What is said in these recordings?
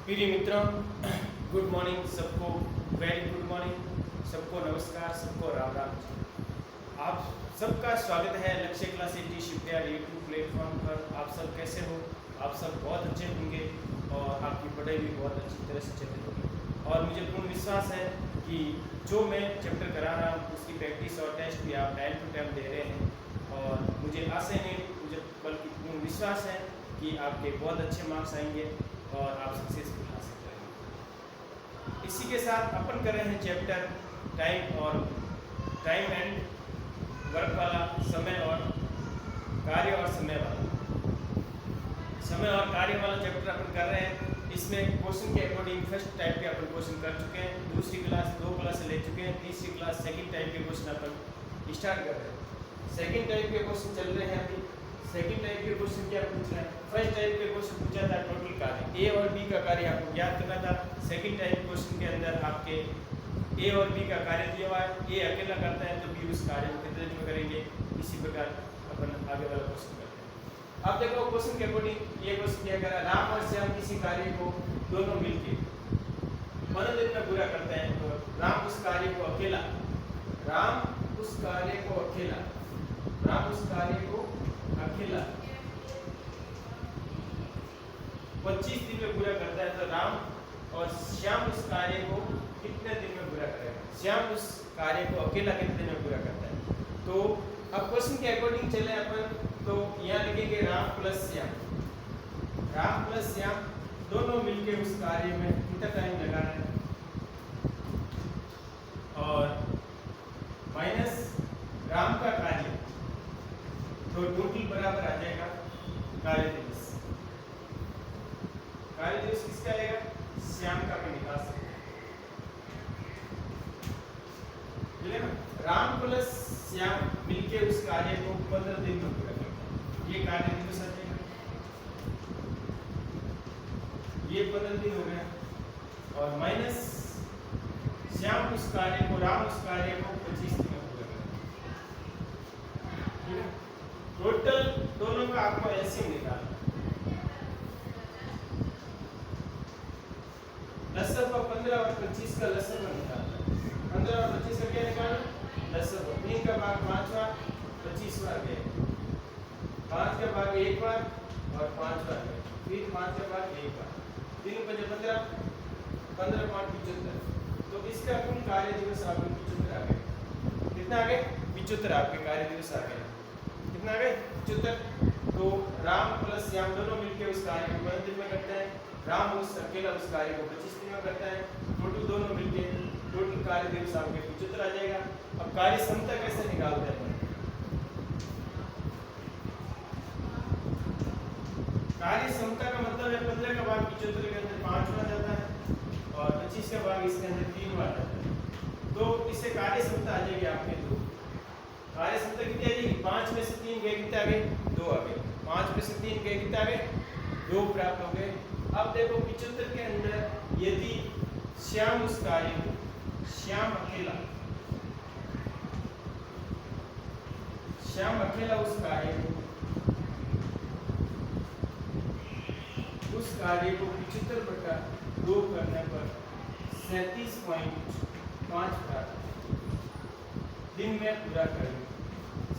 प्रिय मित्रों, good morning सबको। वेरी गुड मॉर्निंग सबको। नमस्कार सबको। राम राम। आप सबका स्वागत है लक्ष्य क्लास 80 शिपयार्ड यूट्यूब प्लेटफॉर्म पर। आप सब कैसे हो? आप सब बहुत अच्छे होंगे और आपकी पढ़ाई भी बहुत अच्छी तरह से चल रही होगी। और मुझे पूर्ण विश्वास है कि जो मैं चैप्टर करा रहा हूँ उसकी प्रैक्टिस और टेस्ट भी आप टाइम टू टाइम दे रहे हैं। और मुझे आशा नहीं, मुझे बल्कि पूर्ण विश्वास है कि आपके बहुत अच्छे मार्क्स आएंगे और आप सक्सेसफुल हासिल करेंगे। इसी के साथ अपन कर रहे हैं चैप्टर टाइम एंड वर्क वाला, समय और कार्य और समय वाला चैप्टर अपन कर रहे हैं। इसमें क्वेश्चन के अकॉर्डिंग फर्स्ट टाइप के अपन क्वेश्चन कर चुके हैं, दूसरी क्लास 2 क्लास ले चुके हैं, तीसरी क्लास सेकंड टाइप के क्वेश्चन अपन स्टार्ट कर रहे हैं। सेकंड टाइप के क्वेश्चन चल रहे हैं अभी। सेकंड टाइप के क्वेश्चन क्या पूछ रहे हैं? फर्स्ट टाइप के क्वेश्चन पूछा था टोटल कार्य, ए और बी का कार्य आपको ज्ञात करना था। सेकंड टाइप क्वेश्चन के अंदर आपके ए और बी का कार्य दिया हुआ है, ए अकेला करता है तो बी उस कार्य को कितने दिन में करेंगे। इसी प्रकार अपन आगे वाला क्वेश्चन करते हैं। अब देखो क्वेश्चन के अकॉर्डिंग ये क्वेश्चन क्या कह रहा है, राम और श्याम किसी कार्य को दोनों मिलकर 15 दिन में पूरा करते हैं। तो राम उस कार्य को अकेला 25 दिन में पूरा करता है। तो राम और श्याम उस कार्य को कितने दिन में पूरा करेगा? श्याम उस कार्य को अकेला कितने दिन में पूरा करता है? तो अब क्वेश्चन के अकॉर्डिंग चले अपन, तो यहाँ लिखेंगे राम प्लस श्याम दोनों मिलके उस कार्य में कितना टाइम लगा रहे हैं, और माइनस राम का कार्य, तो टोटल बराबर आ जाएगा कार्य दिवस किसका आएगा? श्याम का भी निकाल सकते हैं। राम प्लस श्याम मिलके उस कार्य को 15 दिन में पूरा करता है। ये कार्य दिवस आ जाएगा, ये 15 दिन हो गया, और माइनस श्याम उस कार्य को, राम उस कार्य को 25 दिन में पूरा करता है। टोटल दोनों का आपको एलसीएम निकालना। लसब 15 और 25 का लसब निकालना। 15 और 25 का क्या निकालना? लसब। 3 का भाग 5वां, 25 बार गए, 5 का भाग 1 बार और 5 बार गए, फिर 5 का भाग 1 बार, 3 5 15, 15 5 75। तो इसका कुल कार्य दिवस आपके 75 आ गए। कितना आ गए? 75 आपके कार्य दिवस आ गए। कितना आ गए? 75। तो राम प्लस श्याम दोनों मिलकर उस कार्य को 15 दिन में करते हैं। राम उस अकेला उस कार्य को 25 दिन में करता है। टोटल दोनों मिलके टोटल कार्य दिवस आपके 75 आ जाएगा। अब कार्य क्षमता कैसे निकालते हैं? कार्य क्षमता का मतलब है 15 का भाग 75 के अंदर 5 बार जाता है और 25 का भाग इसके अंदर 3 बार जाता है। तो इससे कार्य क्षमता आ जाएगी आपके 2। कार्य क्षमता कितनी आ जाएगी? 5 में से 3 गए, कितने आ गए? 2 आ गए। 5 में से 3 गए, कितने आ गए? 2 प्राप्त हो गए। अब देखो 75 के अंदर यदि श्याम उस कार्य को, श्याम अकेला उस कार्य को 75/2 करने पर 37.5 दिन में पूरा करेंगे।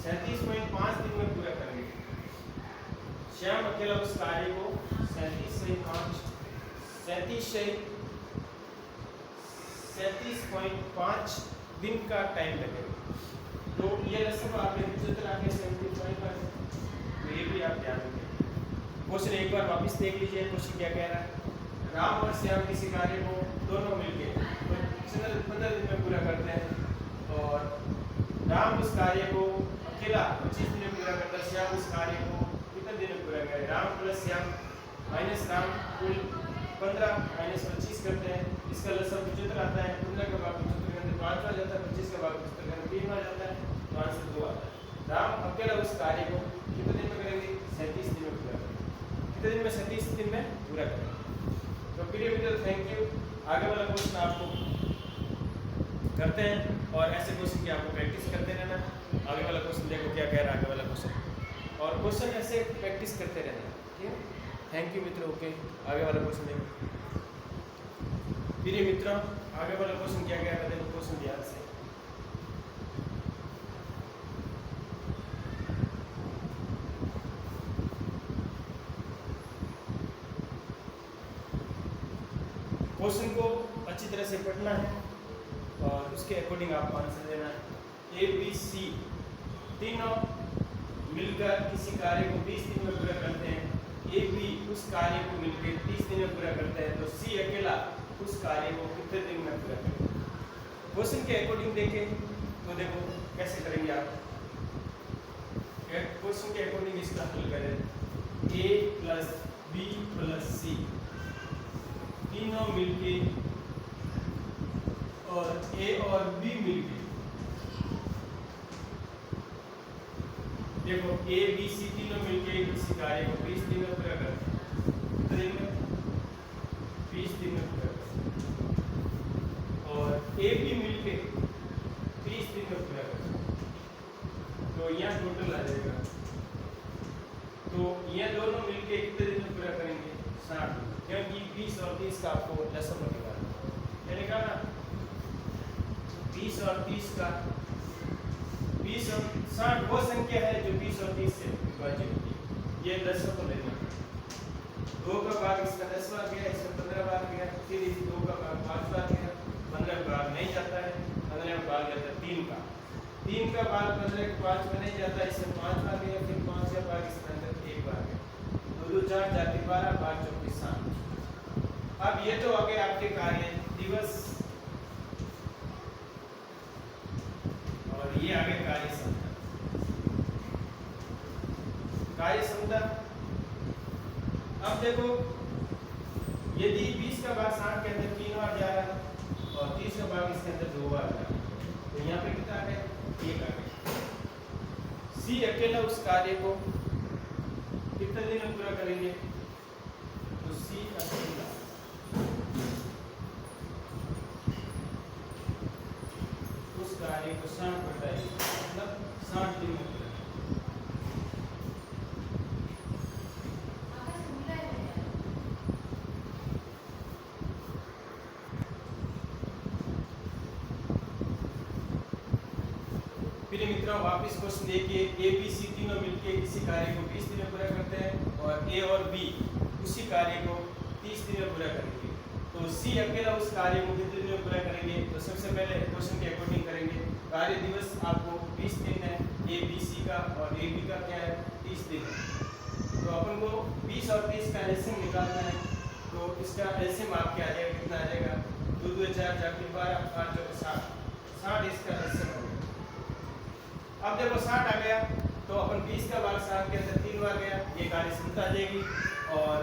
37.5 दिन में पूरा करेंगे। श्याम अकेला उस कार्य को 37.5 दिन का टाइम लगेगा। तो ये लसब आपने 75 आगे 75, तो ये भी आप ध्यान रखें। क्वेश्चन एक बार वापस देख लीजिए। क्वेश्चन क्या कह रहा है? राम और श्याम किसी कार्य को दोनों मिलके 15 दिन में पूरा करते हैं, और राम उस कार्य को अकेला 25 दिन में पूरा करता है। श्याम उस कार्य को कितने दिन में पूरा करें? राम प्लस श्याम माइनस राम कुल 15 माइनस 25 करते हैं। इसका लसब 75 आता है। 15 का भाग 75 के अंदर 5 बार जाता है, 25 का भाग 75 के अंदर 3 बार जाता है, तो आंसर 2 आता है। राम अकेला उस कार्य को कितने दिन में करेंगे? 37 दिन में पूरा करेंगे। कितने दिन में? 37 दिन में पूरा करेंगे। तो प्रिय मित्रों, थैंक यू। आगे वाला क्वेश्चन आपको करते हैं और ऐसे क्वेश्चन की आपको प्रैक्टिस करते रहना। आगे वाला क्वेश्चन देखो क्या कह रहा है आगे वाला क्वेश्चन, और क्वेश्चन ऐसे प्रैक्टिस करते रहना। ठीक है, थैंक यू मित्रों। ओके, आगे वाला क्वेश्चन देखो। प्रिय मित्रों, आगे वाला क्वेश्चन क्या गया था, देखो क्वेश्चन ध्यान से। क्वेश्चन को अच्छी तरह से पढ़ना है और उसके अकॉर्डिंग आपको आंसर देना है। ए बी सी तीनों मिलकर किसी कार्य को 20 दिन में पूरा करते हैं। ए बी उस कार्य को मिलकर 30 दिन में पूरा करते हैं, तो सी अकेला उस कार्य को कितने दिन में पूरा करेगा। क्वेश्चन के अकॉर्डिंग देखें तो देखो कैसे करेंगे आप। क्वेश्चन के अकॉर्डिंग इसका हल करें। ए प्लस बी प्लस सी तीनों मिलके और ए और बी मिलके, देखो ए बी सी तीनों मिलके किसी कार्य को 20 दिन में पूरा करते हैं। कितने दिन में? 20 दिन में पूरा करते हैं। और ए बी मिलके 30 दिन में पूरा करते हैं। तो यहाँ टोटल आ जाएगा, तो ये दोनों मिलके कितने दिन में पूरा करेंगे? 60 दिन, क्योंकि 20 और 30 का आपको लसम निकालना है। मैंने कहा ना 20 और 30 का 20 और 60 वो संख्या है जो 20 और 30 से विभाजित होती है। ये लसम को लेना है। 2 का भाग इसका 10 बार गया, इसका 15 बार गया, फिर इस 2 का भाग 5 बार गया, 15 का भाग नहीं जाता है, 15 का भाग जाता है 3 का। 3 का भाग 15 के 5 में नहीं जाता, इसमें 5 बार गया, फिर 5 का भाग इसके अंदर 1 बार गया। 2 2 4 जाती 12, 5 24 60। अब ये तो आ गए आपके कार्य दिवस और ये आ गए कार्य क्षमता। कार्य क्षमता अब देखो, यदि 20 का भाग 60 के अंदर 3 बार जा रहा है और 30 का भाग इसके अंदर 2 बार जा रहा है, तो यहाँ पे कितना आ गया? 1 आ गया। सी अकेला उस कार्य को कितने दिन में पूरा करेंगे? तो सी अकेला उस कार्य को 60 बताइए, मतलब 60 दिन में पूरा। फिर मित्रों वापस क्वेश्चन देखिए। ए बी सी तीनों मिलकर किसी कार्य को 20 दिन में पूरा करते हैं और ए और बी उसी कार्य को 30 दिन में पूरा करेंगे। तो सी अकेला उस कार्य को कितने दिन में पूरा करेंगे? तो सबसे पहले क्वेश्चन के अकॉर्डिंग करेंगे। कार्य दिवस आपको 20 दिन है, ए बी सी का, और ए बी का क्या है? 30 दिन है। तो अपन को 20 और 30 का एलसीएम निकालना है। तो इसका एलसीएम आपके आ जाएगा, कितना आ जाएगा? 2 2 4 4 12, 5 4 60, 60 इसका एलसीएम हो गया। अब देखो 60 आ गया, तो अपन 20 का भाग 60 के अंदर 3 बार गया, ये कार्य क्षमता आ जाएगी। और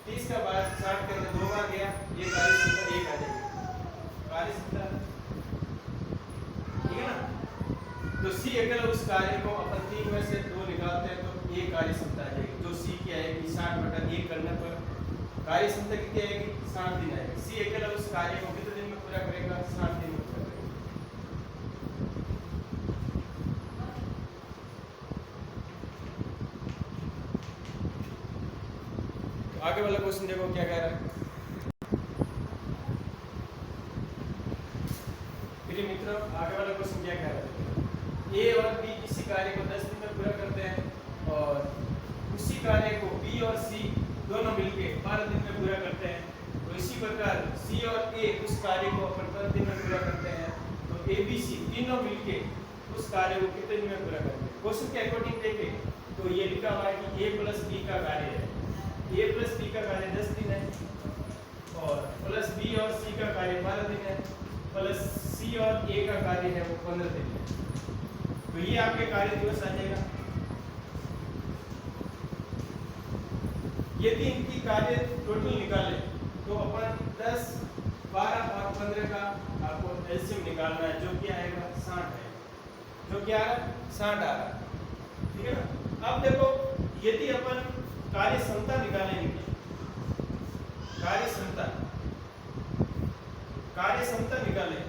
30 का भाग 60 के अंदर 2 बार गया, ये कार्य क्षमता 1 आ जाएगी। कार्य क्षमता ठीक है ना। तो सी अकेला उस कार्य को अपन 3 में से 2 निकालते हैं, तो ये कार्य क्षमता आ जाएगी। तो सी की आएगी 60/1 करने पर कार्य क्षमता कितनी आएगी? 60 दिन आएगी। सी अकेला उस कार्य को कितने दिन में पूरा करेगा? 60 दिन में पूरा करेगा। आगे वाला क्वेश्चन देखो क्या कह रहा है। मेरे मित्रों आगे वाला क्वेश्चन क्या कह रहा है? ए और बी किसी कार्य को 10 दिन में पूरा करते हैं और उसी कार्य को बी और सी दोनों मिलकर 12 दिन में पूरा करते हैं। तो इसी प्रकार सी और ए उस कार्य को अपन 10 दिन में पूरा करते हैं। तो ए बी सी तीनों मिलकर उस कार्य को कितने दिन में पूरा करते हैं? क्वेश्चन के अकॉर्डिंग देखें तो ये लिखा हुआ है कि ए प्लस बी का कार्य है, ए प्लस बी का कार्य 10 दिन है, और प्लस बी और सी का कार्य 12 दिन है, प्लस सी और ए का कार्य है वो 15 दिन है। तो ये आपके कार्य दिवस आ जाएगा। यदि इनकी कार्य टोटल निकाले तो अपन 10, 12 और 15 का आपको एलसीएम निकालना है, जो कि आएगा 60 है, जो कि आएगा 60 आ रहा है। ठीक है ना। अब देखो यदि अपन कार्य क्षमता निकालेंगे, कार्य क्षमता निकालें,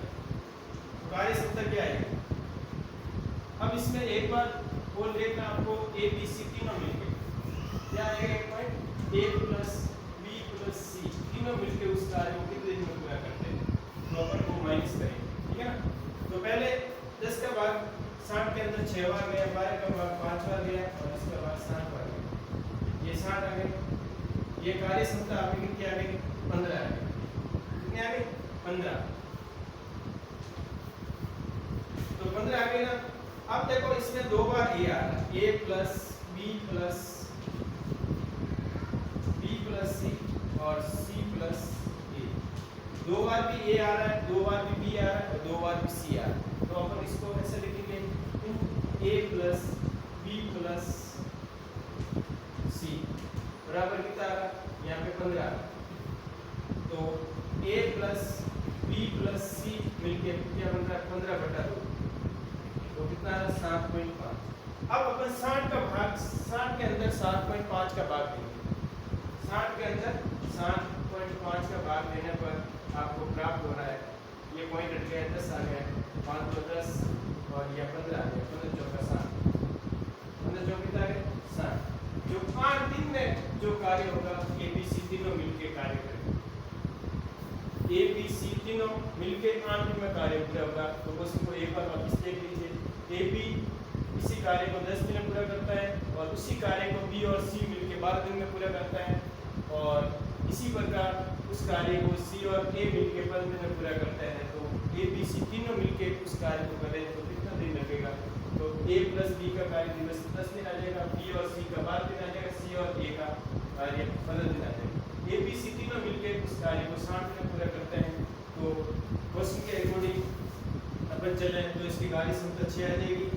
कार्य क्षमता क्या है? अब इसमें एक बार और देखना आपको, ए बी सी तीनों मिलके क्या आएगा? एक point A plus B plus C तीनों मिलके उस कार्य को कितने दिन में पूरा करते हैं? माइनस करेंगे, ठीक है ना। तो पहले 10 का भाग 60 के अंदर 6 बार गया, 12 का भाग 5 बार गया और इसका भाग 60 बार गया, ये 60 आ गए। ये कार्य क्षमता आपकी कितनी आ गई? 15 आ गई। कितनी आ गई? 15। तो 15 आ गई ना। अब देखो इसमें दो बार ए आ रहा है, a plus b plus c और c प्लस a। दो बार भी a आ रहा है, दो बार भी b आ रहा है और दो बार भी c आ रहा है। तो अपन इसको ऐसे लिखेंगे a plus b plus c बराबर कितना आ रहा है? यहाँ पे 15 आ रहा है। तो a plus b plus c मिलके क्या बन रहा है? 15/2। तो कितना है? 7.5। अब अपन 60 का भाग 60 के अंदर 7.5 का भाग देंगे। 60 के अंदर 7.5 का भाग देने पर आपको प्राप्त हो रहा है, ये पॉइंट हट गया, 10 आ गया, 5 तो 10 और यह 15 आ गया, 15 चौका 60, 15 चौका कितना आ गया? 60। जो 5 दिन में जो कार्य होगा ए बी सी तीनों मिलके कार्य करेंगे, ए बी सी तीनों मिलके 5 दिन में कार्य पूरा होगा। तो क्वेश्चन को एक बार वापस देख लीजिए। ए बी इसी कार्य को 10 दिन में पूरा करता है और उसी कार्य को बी और सी मिलके 12 दिन में पूरा करता है और इसी प्रकार उस कार्य को सी और ए मिलके 15 दिन में पूरा करता है। तो ए बी सी तीनों मिलके उस कार्य को करें तो कितना दिन लगेगा? तो ए प्लस बी का कार्य दिवस 10 दिन आ जाएगा, बी और सी का 12 दिन आ जाएगा, सी और ए का कार्य 15 दिन आ जाएगा। ए बी सी तीनों मिलके उस कार्य को 60 दिन में पूरा करते हैं। तो क्वेश्चन के अकॉर्डिंग अपन चले तो इसकी कार्य क्षमता 6 आ जाएगी,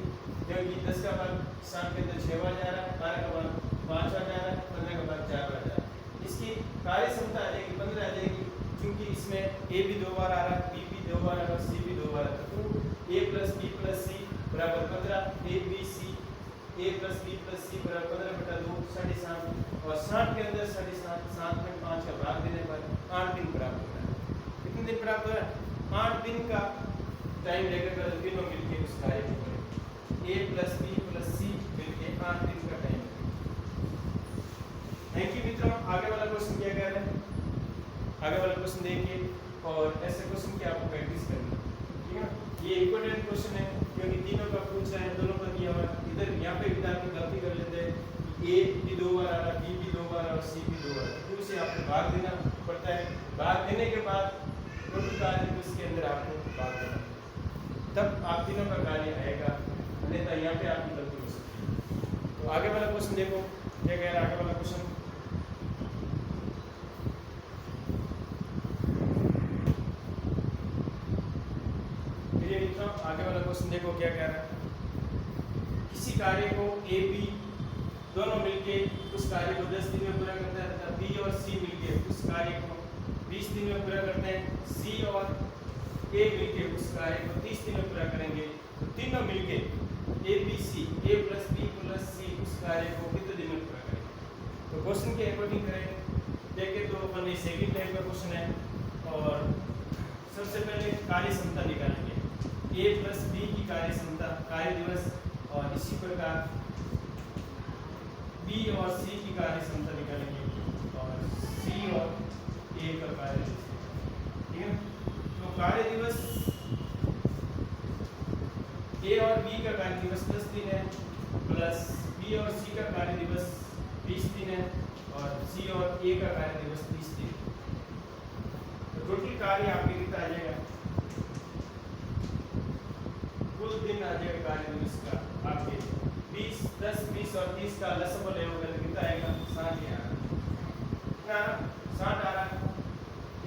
क्योंकि 10 का भाग 60 के अंदर 6 बार जा रहा है, 12 का भाग 5 बार जा रहा है, 15 का भाग 4 बार जा रहा है। इसकी कार्य क्षमता आ जाएगी 15 आ जाएगी, क्योंकि इसमें ए भी 2 बार आ रहा है, बी भी 2 बार आ रहा है, सी भी 2 बार आ रहा है। तो A plus B plus C बराबर 15, A B C A plus B plus C बराबर 15/2 7.5 और 60 के अंदर 7.5 7.5 का भाग देने पर 8 दिन प्राप्त हो रहा है। कितने दिन प्राप्त हो रहा है? 8 दिन का टाइम लेकर तीनों मिलकर उस कार्य को करें। ए प्लस बी प्लस सी मिलकर 8 दिन का टाइम। थैंक यू मित्रों। आगे वाला क्वेश्चन क्या कह रहा है? आगे वाला क्वेश्चन देखिए और ऐसे क्वेश्चन की आपको प्रैक्टिस करनी है, ठीक है। ये इंपॉर्टेंट क्वेश्चन है क्योंकि तीनों का पूछा है, दोनों का दिया हुआ है। इधर यहाँ पे विद्यार्थी गलती कर लेते हैं कि ए भी 2 बार आ रहा है, बी भी 2 बार आ रहा है और सी भी 2 बार आ रहा है। तो उसे आपको भाग देना पड़ता है। भाग देने के बाद टोटल कार्य उसके अंदर आपको भाग देना, तब आप तीनों का कार्य आएगा, अन्यथा यहाँ पे आपकी गलती हो सकती है। तो आगे वाला क्वेश्चन देखो क्या कह रहा है। आगे वाला क्वेश्चन आगे वाला क्वेश्चन देखो क्या कह रहा है। किसी कार्य को ए बी दोनों मिलके उस कार्य को 10 दिन में पूरा करता है तथा बी और सी मिलके उस कार्य को 20 दिन में पूरा करते हैं। सी और ए मिलके उस कार्य को 30 दिन में पूरा करेंगे। तो तीनों मिलके A B C A plus B plus C उस कार्य को कितने दिन में पूरा करेंगे? तो क्वेश्चन के अकॉर्डिंग करें देखें तो अपन ये सेकंड टाइप का क्वेश्चन है और सबसे पहले कार्य क्षमता निकालेंगे, ए प्लस बी की कार्य क्षमता कार्य दिवस और इसी प्रकार बी और सी की कार्य क्षमता निकालेंगे और सी और ए का कार्य दिवस, ठीक है। तो कार्य दिवस ए और बी का कार्य दिवस 10 दिन है प्लस बी और सी का कार्य दिवस 20 दिन है और सी और ए का कार्य दिवस 30 दिन। तो टोटल कार्य आपके कितना आ जाएगा? कुल दिन आ जाएगा कार्य दिवस का आपके 20 10 20 और 30 का लसबल है होगा कितना आएगा? 60 कितना 60 आ रहा है।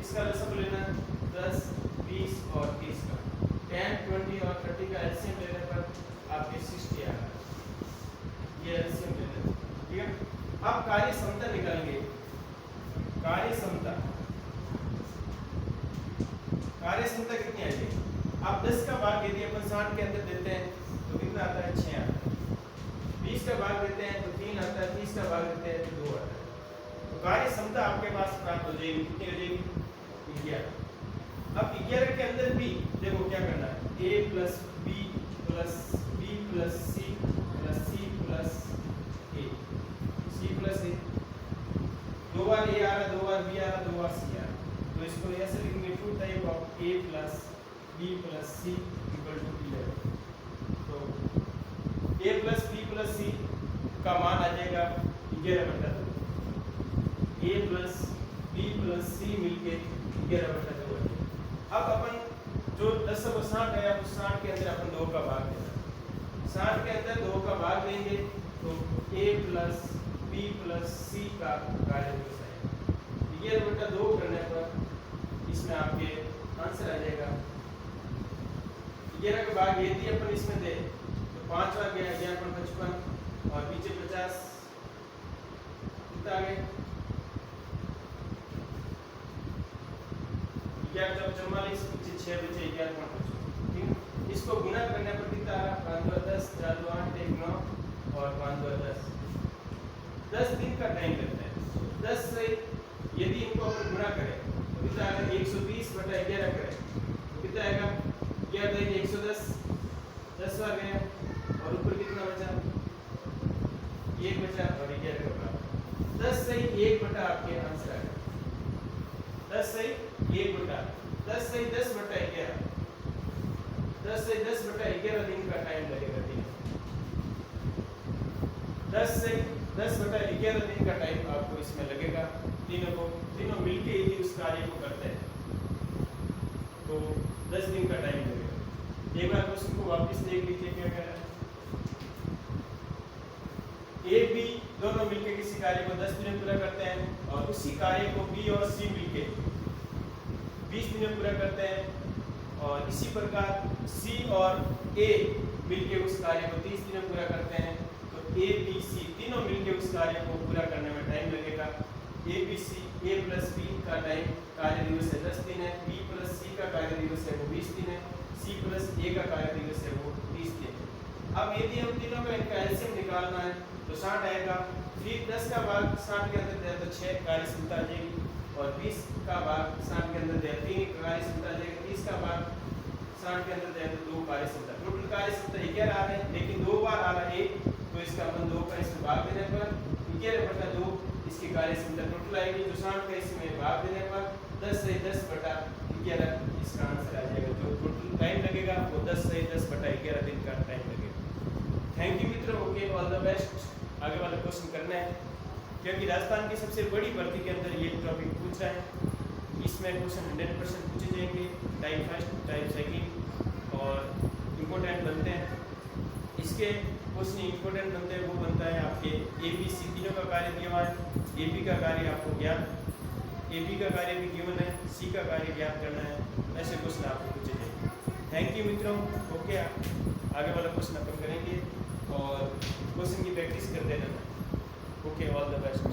इसका लसबल लेना 10 20 और 30 का 10 20 और 30 का एलसीएम लेने पर आपके 60 आ रहा है। ये एलसीएम लेना, ठीक है। अब कार्य क्षमता निकालेंगे। कार्य क्षमता कितनी आएगी? आप 10 का भाग यदि अपन 60 के अंदर देते हैं तो कितना आता है? 6 आता है। 20 का भाग देते हैं तो 3 आता है। 30 का भाग देते हैं तो 2 आता है। तो कार्य क्षमता आपके पास प्राप्त हो जाएगी। कितनी हो जाएगी? 11। अब 11 के अंदर भी देखो क्या करना है, a plus B plus B plus C plus C plus A, C plus A, 2 बार ए आ रहा, 2 बार बी आ रहा, 2 बार सी आ रहा। तो इसको ऐसे लिखेंगे 2 type of a plus B plus C equal to 11। तो A plus B plus C का मान आ जाएगा 11/2। A plus B plus C मिलके 11/2 आ जाएगा। अब अपन जो 10 को 60 है, उस 60 के अंदर अपन 2 का भाग देना। 60 के अंदर 2 का भाग देंगे तो a plus B plus C का कार्य दिवस आएगा। 11/2 करने पर इसमें आपके आंसर आ जाएगा 11 का भाग यदि अपन इसमें दे तो 5 आ गया, 11/55 और पीछे 50 कितना आ गया 11/44, पीछे 6 बचे 11/55। ठीक, इसको गुना करने पर कितना आ रहा 5 2 10 4 2 8 1 9 और 5 2 10। 10 दिन का टाइम लगता है। 10 से यदि इनको अपन गुणा करें तो कितना आएगा 120/11 करें तो कितना आएगा 11 2 110, 10 आ गया और ऊपर कितना बचा 1 बचा और 11 का बराबर 10 से 1 बटा आपके आंसर आ गया। 10 से 1 बटा 10 से 10/11, 10 से 10/11 दिन का टाइम लगेगा। 10 से 10/11 दिन का टाइम आपको इसमें लगेगा। तीनों मिलके यदि उस कार्य को करते हैं तो 10 दिन का टाइम लगेगा। एक बार क्वेश्चन को वापस देख लीजिए क्या कह रहा है। ए बी दोनों मिलके किसी कार्य को 10 दिन में पूरा करते हैं और उसी कार्य को बी और सी मिलके 20 दिन में पूरा करते हैं और इसी प्रकार सी और ए मिलके उस कार्य को 30 दिन में पूरा करते हैं। तो ए बी सी तीनों मिलके उस कार्य को पूरा करने में टाइम लगेगा। A B C A plus B का टाइम कार्य दिवस है 10 दिन है, बी प्लस सी का कार्य दिवस है वो 20 दिन है, सी प्लस ए का कार्य दिवस है वो 30 दिन है। अब यदि हम तीनों का इनका एलसीएम निकालना है तो 60 आएगा। फिर 10 का भाग 60 के अंदर दिया तो 6 कार्य क्षमता आ जाएगी और 20 का भाग 60 के अंदर दिया 3 कार्य क्षमता आ जाएगी। 30 का भाग 60 के अंदर दिया तो 2 कार्य क्षमता। टोटल कार्य क्षमता 11 आ रहे हैं लेकिन 2 बार आ रहा है 1 तो इसका अपन 2 का इसमें भाग देने पर 11/2 इसकी कार्य क्षमता टोटल आएगी। जो 60 का इसमें भाग देने पर 10 से 10/11 इसका आंसर आ जाएगा। जो टोटल टाइम लगेगा वो 10 से 10/11 दिन का टाइम लगेगा। थैंक यू मित्रों, ओके, ऑल द बेस्ट। आगे वाला क्वेश्चन करना है क्योंकि राजस्थान की सबसे बड़ी भर्ती के अंदर ये टॉपिक पूछ रहा है। इसमें क्वेश्चन 100% पूछे जाएंगे, टाइप फर्स्ट टाइप सेकंड और इम्पोर्टेंट बनते हैं। इसके क्वेश्चन इम्पोर्टेंट बनते हैं वो बनता है आपके ए बी सी तीनों का कार्य दिया हुआ है। ए बी का कार्य आपको ज्ञात, ए बी का कार्य भी गिवन है, सी का कार्य ज्ञात करना है। ऐसे क्वेश्चन आपको पूछे जाएंगे। थैंक यू मित्रों, ओके। आगे वाला क्वेश्चन अपन करेंगे और क्वेश्चन की प्रैक्टिस कर देना। Okay, all the best.